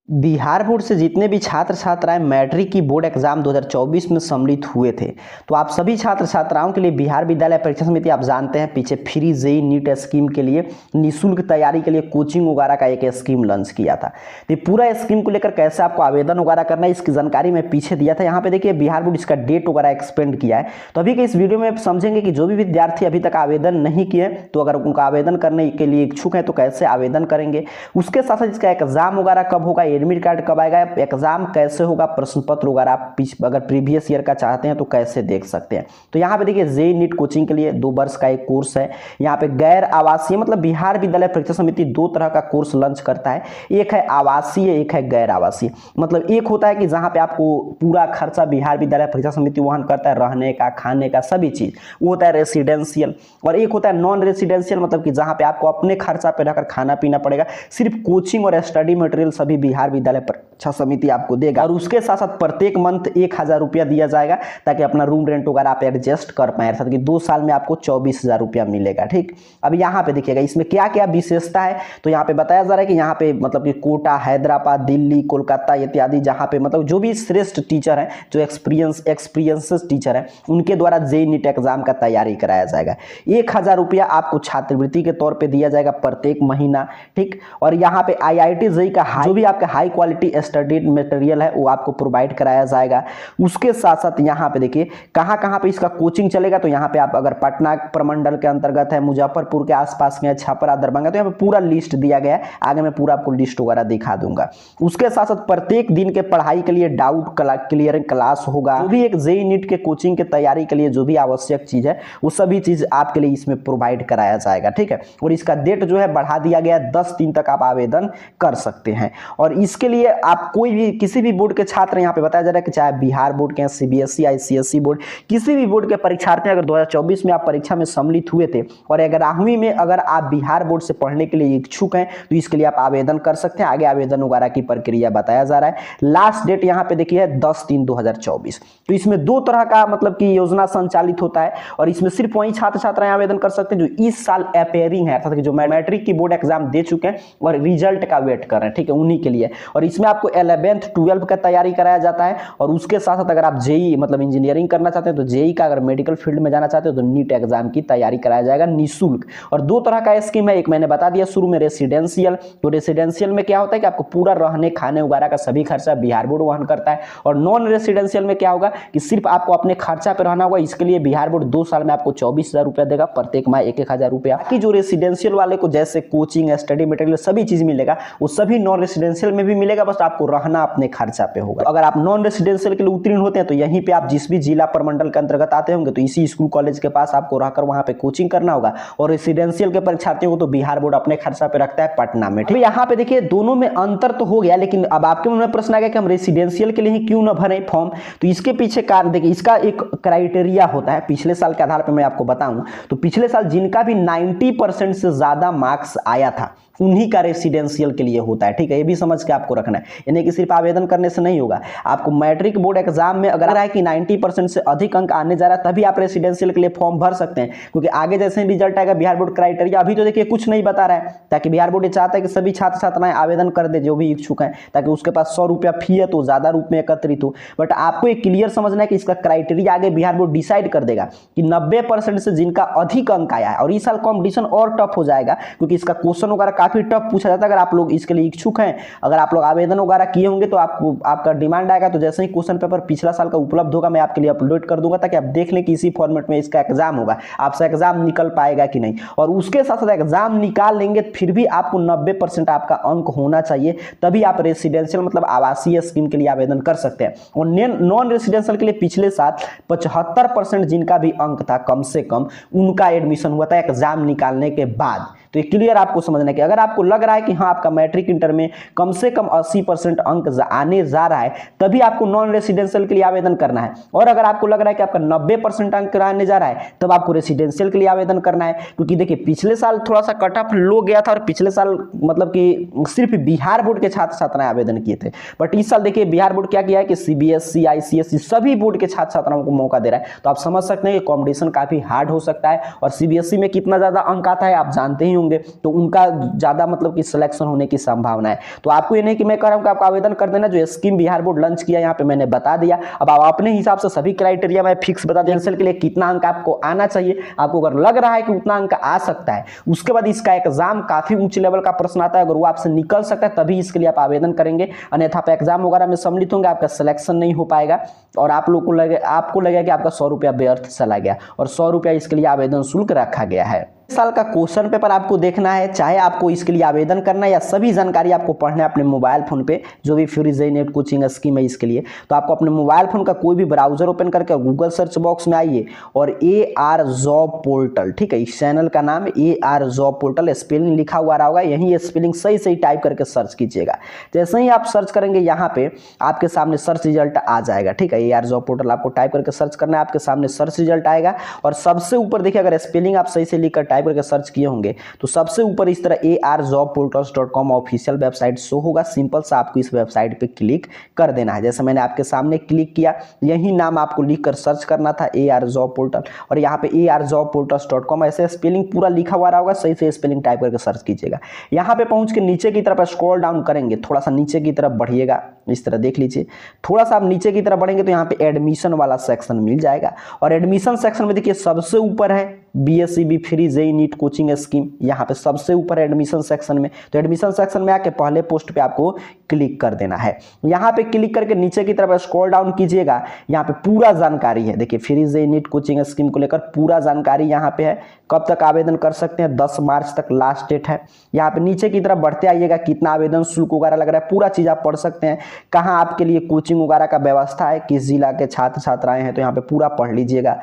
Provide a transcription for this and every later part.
Bihar board से जितने भी छात्र छात्राएं मैट्रिक की बोर्ड एग्जाम 2024 में सम्मिलित हुए थे, तो आप सभी छात्र छात्राओं के लिए बिहार विद्यालय परीक्षा समिति आप जानते हैं पीछे फ्री जेई नीट स्कीम के लिए निःशुल्क तैयारी के लिए कोचिंग वगैरह का एक स्कीम लॉन्च किया था। तो पूरा स्कीम को लेकर कैसे आपको आवेदन वगैरह करना है इसकी जानकारी मैं पीछे दिया था। यहाँ पे देखिए बिहार बोर्ड इसका डेट वगैरह एक्सपेंड किया है। तो अभी के इस वीडियो में समझेंगे कि जो भी विद्यार्थी अभी तक आवेदन नहीं किए तो अगर उनका आवेदन करने के लिए इच्छुक है तो कैसे आवेदन करेंगे, उसके साथ साथ इसका एग्जाम वगैरह कब होगा, एडमिट कार्ड कब आएगा, एग्जाम कैसे होगा, प्रश्न पत्र वगैरह आप अगर प्रीवियस ईयर का चाहते हैं तो कैसे देख सकते हैं। तो यहाँ पे देखिए जेईई नीट कोचिंग के लिए 2 वर्ष का एक कोर्स है। यहाँ पे गैर आवासीय मतलब बिहार विद्यालय परीक्षा समिति 2 तरह का कोर्स लॉन्च करता है, एक है आवासीय, एक है गैर आवासीय। मतलब एक होता है कि जहाँ पे आपको पूरा खर्चा बिहार विद्यालय परीक्षा समिति वहन करता है, रहने का, खाने का, सभी चीज, वो होता है रेसिडेंशियल। और एक होता है नॉन रेसिडेंशियल, मतलब कि जहाँ पे आपको अपने खर्चा पे रहकर खाना पीना पड़ेगा, सिर्फ कोचिंग और स्टडी मटेरियल सभी बिहार विद्यालय परीक्षा समिति आपको देगा। और उसके साथ साथ प्रत्येक मंथ 1000 रुपया दिया जाएगा ताकि अपना रूम रेंट वगैरह आप एडजस्ट कर पाए, अर्थात कि 2 साल में आपको 24,000 रुपया मिलेगा। ठीक, अब यहाँ पे देखिएगा इसमें क्या क्या विशेषता है। तो यहाँ पे बताया जा रहा है कि यहाँ पे मतलब कि कोटा, हैदराबाद, दिल्ली, कोलकाता इत्यादि जहाँ पे मतलब जो भी श्रेष्ठ टीचर हैं, जो एक्सपीरियंसेस टीचर हैं, उनके द्वारा जेईई नीट एग्जाम का तैयारी कराया जाएगा। 1000 रुपया आपको छात्रवृत्ति के तौर पर दिया जाएगा प्रत्येक महीना। ठीक, और यहाँ पे IIT जेईई का जो भी आपका हाई क्वालिटी स्टडी मटेरियल है वो आपको प्रोवाइड कराया जाएगा। उसके साथ साथ यहाँ पे देखिए कहाँ पे इसका कोचिंग चलेगा। तो यहाँ पे आप अगर पटना प्रमंडल के अंतर्गत है, मुजफ्फरपुर के आसपास के, छपरा, दरभंगा, तो यहाँ पे पूरा लिस्ट दिया गया है। आगे मैं पूरा आपको लिस्ट वगैरह दिखा दूंगा। उसके साथ साथ प्रत्येक दिन के पढ़ाई के लिए डाउट क्लियरिंग क्लास होगा। जो भी एक जेईई नीट के कोचिंग के तैयारी के लिए जो भी आवश्यक चीज है वो सभी चीज आपके लिए इसमें प्रोवाइड कराया जाएगा। ठीक है, और इसका डेट जो है बढ़ा दिया गया है, 10 दिन तक आप आवेदन कर सकते हैं। और इसके लिए आप कोई भी किसी भी बोर्ड के छात्र, यहाँ पे बताया जा रहा है कि चाहे बिहार बोर्ड के, CBSE, ICSE बोर्ड, किसी भी बोर्ड के परीक्षार्थी अगर 2024 में आप परीक्षा में सम्मिलित हुए थे और 11वीं में अगर आप बिहार बोर्ड से पढ़ने के लिए इच्छुक हैं तो इसके लिए आप आवेदन कर सकते हैं। आगे आवेदन वगैरह की प्रक्रिया बताया जा रहा है। लास्ट डेट यहाँ पे देखिए 10/3/2024। तो इसमें 2 तरह का मतलब कि योजना संचालित होता है और इसमें सिर्फ वही छात्र छात्राएं आवेदन कर सकते हैं जो इस साल अपेयरिंग है, अर्थात जो मैट्रिक की बोर्ड एग्जाम दे चुके हैं और रिजल्ट का वेट कर रहे हैं। ठीक है, उन्हीं के लिए। और इसमें आपको 11th 12th का तैयारी कराया जाता है। और उसके साथ साथ अगर आप जेईई मतलब इंजीनियरिंग करना चाहते हैं तो जेईई का, अगर मेडिकल फील्ड में जाना चाहते हो तो नीट एग्जाम की तैयारी कराया जाएगा निःशुल्क। और 2 तरह का स्कीम है, एक मैंने बता दिया शुरू में रेसिडेंशियल। तो रेसिडेंशियल में क्या होता है कि आपको पूरा रहने खाने वगैरह का सभी खर्चा बिहार बोर्ड वहन करता है। और नॉन रेसिडेंशियल में क्या होगा कि सिर्फ आपको अपने खर्चा पर रहना होगा। इसके लिए बिहार बोर्ड 2 साल में आपको 24,000 रुपया देगा, प्रत्येक माह 1,000 रुपया। बाकी जो रेसिडेंशियल वाले को जैसे कोचिंग, स्टडी मटेरियल सभी चीज मिलेगा, वो सभी नॉन रेसिडेंशियल में भी मिलेगा, बस आपको रहना अपने खर्चा पे होगा। अगर आप नॉन रेसिडेंशियल के लिए उत्तीर्ण होते हैं तो यहीं पे आप जिस भी जिला प्रमंडल के अंतर्गत आते होंगे तो इसी स्कूल कॉलेज के पास आपको रहकर वहां पे कोचिंग करना होगा। और रेसिडेंशियल के परीक्षार्थियों को तो बिहार बोर्ड अपने खर्चा पे रखता है पटना में। ठीक है, यहाँ पे देखिए दोनों में अंतर तो हो गया, लेकिन अब आपके मन में प्रश्न आ गया कि हम रेसिडेंशियल के लिए ही क्यों ना भरें फॉर्म। तो इसके पीछे कारण देखिए, इसका एक क्राइटेरिया होता है। पिछले साल के आधार पर मैं आपको बताऊं तो पिछले साल जिनका भी 90% से ज्यादा मार्क्स आया था उन्हीं का रेसिडेंशियल के लिए होता है। ठीक है, ये भी समझ के आपको रखना है, यानी कि सिर्फ आवेदन करने से नहीं होगा। आपको मैट्रिक बोर्ड एग्जाम में अगर है कि 90% से अधिक अंक आने जा रहा है तभी आप रेसिडेंशियल के लिए फॉर्म भर सकते हैं, क्योंकि आगे जैसे ही रिजल्ट आएगा बिहार बोर्ड क्राइटेरिया अभी तो देखिए कुछ नहीं बता रहा है, ताकि बिहार बोर्ड ये चाहता है कि सभी छात्र छात्राएं आवेदन कर दे जो भी इच्छुक हैं, ताकि उसके पास 100 रुपया फी है तो ज्यादा रूप में एकत्रित हो। बट आपको एक क्लियर समझना है कि इसका क्राइटेरिया आगे बिहार बोर्ड डिसाइड कर देगा कि 90% से जिनका अधिक अंक आया है। और इस साल कॉम्पिटिशन और टफ हो जाएगा क्योंकि इसका क्वेश्चन वगैरह काफी टफ पूछा जाता है। अगर आप लोग इसके लिए इच्छुक हैं, अगर आप लोग आवेदन वगैरह किए होंगे तो आपको आपका डिमांड आएगा तो जैसे ही क्वेश्चन पेपर पिछला साल का उपलब्ध होगा मैं आपके लिए अपलोड कर दूंगा, ताकि आप देख लें कि इसी फॉर्मेट में इसका एग्जाम होगा, आपसे एग्जाम निकल पाएगा कि नहीं। और उसके साथ साथ एग्जाम निकाल लेंगे फिर भी आपको 90% आपका अंक होना चाहिए, तभी आप रेसिडेंशियल मतलब आवासीय स्कीम के लिए आवेदन कर सकते हैं। और नॉन रेसिडेंशियल के लिए पिछले साल 75% जिनका भी अंक था कम से कम, उनका एडमिशन हुआ था एग्जाम निकालने के बाद। तो ये क्लियर आपको समझना है कि अगर आपको लग रहा है कि हाँ आपका मैट्रिक इंटर में कम से कम 80% अंक आने जा रहा है तभी आपको नॉन रेसिडेंशियल के लिए आवेदन करना है। और अगर आपको लग रहा है कि आपका 90% अंक आने जा रहा है तब आपको रेसिडेंशियल के लिए आवेदन करना है। क्योंकि देखिए पिछले साल थोड़ा सा कट ऑफ लो गया था और पिछले साल मतलब कि सिर्फ बिहार बोर्ड के छात्र छात्राएं आवेदन किए थे। बट इस साल देखिए बिहार बोर्ड क्या किया है कि CBSE, ICSE सभी बोर्ड के छात्र छात्राओं को मौका दे रहा है। तो आप समझ सकते हैं कि कॉम्पिटिशन काफी हार्ड हो सकता है। और CBSE में कितना ज्यादा अंक आता है आप जानते ही होंगे तो उनका ज़्यादा मतलब कि सिलेक्शन होने की संभावना है। तो आपको ये नहीं कि मैं कह रहा हूँ कि आपको आवेदन कर देना, जो स्कीम बिहार बोर्ड लॉन्च किया यहाँ पे मैंने बता दिया। अब आप अपने हिसाब से सभी क्राइटेरिया में फिक्स बता दें के लिए कितना अंक आपको आना चाहिए। आपको अगर लग रहा है कि उतना अंक आ सकता है, उसके बाद इसका एग्जाम काफी ऊंचे लेवल का प्रश्न आता है, अगर वो आपसे निकल सकता है तभी इसके लिए आप आवेदन करेंगे, अन्यथा आप एग्जाम वगैरह में सम्मिलित होंगे, आपका सिलेक्शन नहीं हो पाएगा और आपको लगेगा कि आपका 100 रुपया व्यर्थ चला गया। और 100 रुपया इसके लिए आवेदन शुल्क रखा गया है। साल का क्वेश्चन पेपर आपको देखना है, चाहे आपको इसके लिए आवेदन करना है या सभी जानकारी आपको पढ़ना है अपने मोबाइल फोन पे, जो भी free JEE net coaching scheme है इसके लिए, तो आपको अपने मोबाइल फोन का कोई भी ब्राउजर ओपन करके गूगल सर्च बॉक्स में आइए और AR जॉब पोर्टल, ठीक है, इस चैनल का नाम AR जॉब पोर्टल, स्पेलिंग लिखा हुआ रहा होगा, यही स्पेलिंग सही सही टाइप करके सर्च कीजिएगा। जैसे ही आप सर्च करेंगे यहाँ पे आपके सामने सर्च रिजल्ट आ जाएगा, ठीक है। AR जॉब पोर्टल आपको टाइप करके सर्च करना है, आपके सामने सर्च रिजल्ट आएगा और सबसे ऊपर देखिए, अगर स्पेलिंग आप सही से लिखकर टाइप करके सर्च किए होंगे तो सबसे ऊपर इस तरह arjobportals.com ऑफिशियल वेबसाइट शो होगा। सिंपल सा आपको इस वेबसाइट पे क्लिक कर देना है, जैसे मैंने आपके सामने क्लिक किया, यही नाम आपको लिखकर सर्च करना था AR जॉब पोर्टल, और यहाँ पे arjobportals.com ऐसे स्पेलिंग पूरा लिखा हुआ रहा होगा, सही से स्पेलिंग टाइप करके सर्च कीजिएगा। यहाँ पे पहुंच के नीचे की तरफ स्क्रॉल डाउन करेंगे, थोड़ा सा नीचे की तरफ बढ़िएगा, इस तरह देख लीजिए, थोड़ा सा आप नीचे की तरफ बढ़ेंगे तो यहाँ पे एडमिशन वाला सेक्शन मिल जाएगा और एडमिशन सेक्शन में देखिए सबसे ऊपर है BSc free JEE NEET coaching scheme, यहाँ पे सबसे ऊपर एडमिशन सेक्शन में। तो एडमिशन सेक्शन में आके पहले पोस्ट पे आपको क्लिक कर देना है। यहाँ पे क्लिक करके नीचे की तरफ स्क्रॉल डाउन कीजिएगा, यहाँ पे पूरा जानकारी है, देखिए free JEE NEET coaching scheme को लेकर पूरा जानकारी यहाँ पे है। कब तक आवेदन कर सकते हैं, 10 मार्च तक लास्ट डेट है। यहाँ पे नीचे की तरफ बढ़ते आइएगा, कितना आवेदन शुल्क वगैरह लग रहा है, पूरा चीज आप पढ़ सकते हैं। कहाँ आपके लिए कोचिंग वगैरह का व्यवस्था है, किस जिला के छात्र छात्राएं हैं, तो यहाँ पे पूरा पढ़ लीजिएगा।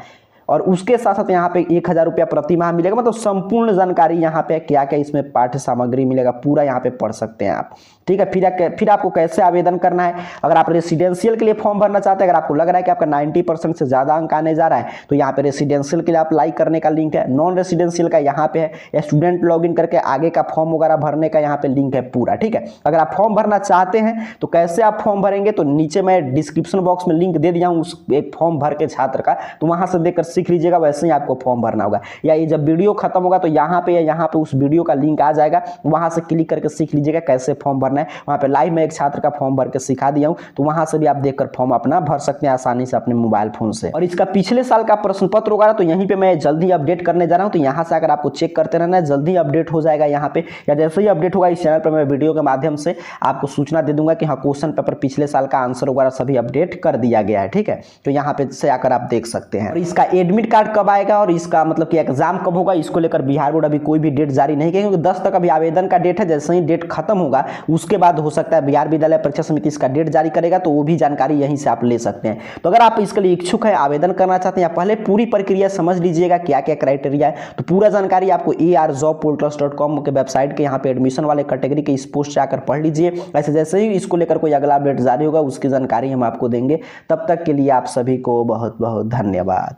और उसके साथ साथ यहाँ पे 1000 रुपया प्रति माह मिलेगा, मतलब संपूर्ण जानकारी यहाँ पे क्या क्या इसमें पाठ्य सामग्री मिलेगा पूरा यहाँ पे पढ़ सकते हैं आप, ठीक है। फिर आपको कैसे आवेदन करना है, अगर आप रेसिडेंशियल के लिए फॉर्म भरना चाहते हैं, अगर आपको लग रहा है कि आपका 90% से ज़्यादा अंक आने जा रहा है, तो यहाँ पे रेसिडेंशियल के लिए अप्लाई करने का लिंक है, नॉन रेसिडेंशियल का यहाँ पे है, या स्टूडेंट लॉगिन करके आगे का फॉर्म वगैरह भरने का यहाँ पे लिंक है पूरा, ठीक है। अगर आप फॉर्म भरना चाहते हैं तो कैसे आप फॉर्म भरेंगे, तो नीचे मैं डिस्क्रिप्शन बॉक्स में लिंक दे दिया हूँ उस एक फॉर्म भर के छात्र का, तो वहाँ से देखकर सीख लीजिएगा, वैसे ही आपको फॉर्म भरना होगा। या ये जब वीडियो खत्म होगा तो यहाँ पे या यहाँ पे उस वीडियो का लिंक आ जाएगा, वहाँ से क्लिक करके सीख लीजिएगा कैसे फॉर्म भरना है। वहाँ पे लाइव में एक छात्र का फॉर्म भर के सिखा दिया हूँ, तो वहाँ से भी आप देखकर फॉर्म अपना भर सकते हैं आसानी से अपने मोबाइल फोन से। और इसका पिछले साल का प्रश्न पत्र होगा तो यहीं पे मैं जल्दी अपडेट करने जा रहा हूँ, तो यहाँ से अगर आपको चेक करते रहना है, जल्दी अपडेट हो जाएगा यहाँ पे, या जैसे ही अपडेट होगा इस चैनल पर मैं वीडियो के माध्यम से आपको सूचना दे दूंगा कि हाँ क्वेश्चन पेपर पिछले साल का आंसर वगैरह सभी अपडेट कर दिया गया है, ठीक है। तो यहाँ पे से आकर आप देख सकते हैं। और इसका एडमिट कार्ड कब आएगा और इसका मतलब कि एग्जाम कब होगा, इसको लेकर बिहार बोर्ड अभी कोई भी डेट जारी नहीं किया, क्योंकि 10 तक अभी आवेदन का डेट है। जैसे ही डेट खत्म होगा उसके बाद हो सकता है बिहार विद्यालय परीक्षा समिति इसका डेट जारी करेगा, तो वो भी जानकारी यहीं से आप ले सकते हैं। तो अगर आप इसके लिए इच्छुक है, आवेदन करना चाहते हैं, या पहले पूरी प्रक्रिया समझ लीजिएगा क्या क्या क्राइटेरिया है, तो पूरा जानकारी आपको arjobportals.com के वेबसाइट के यहाँ पे एडमिशन वाले कैटेगरी के इस पोस्ट से आकर पढ़ लीजिए। ऐसे जैसे ही इसको लेकर कोई अगला अपडेट जारी होगा उसकी जानकारी हम आपको देंगे। तब तक के लिए आप सभी को बहुत बहुत धन्यवाद।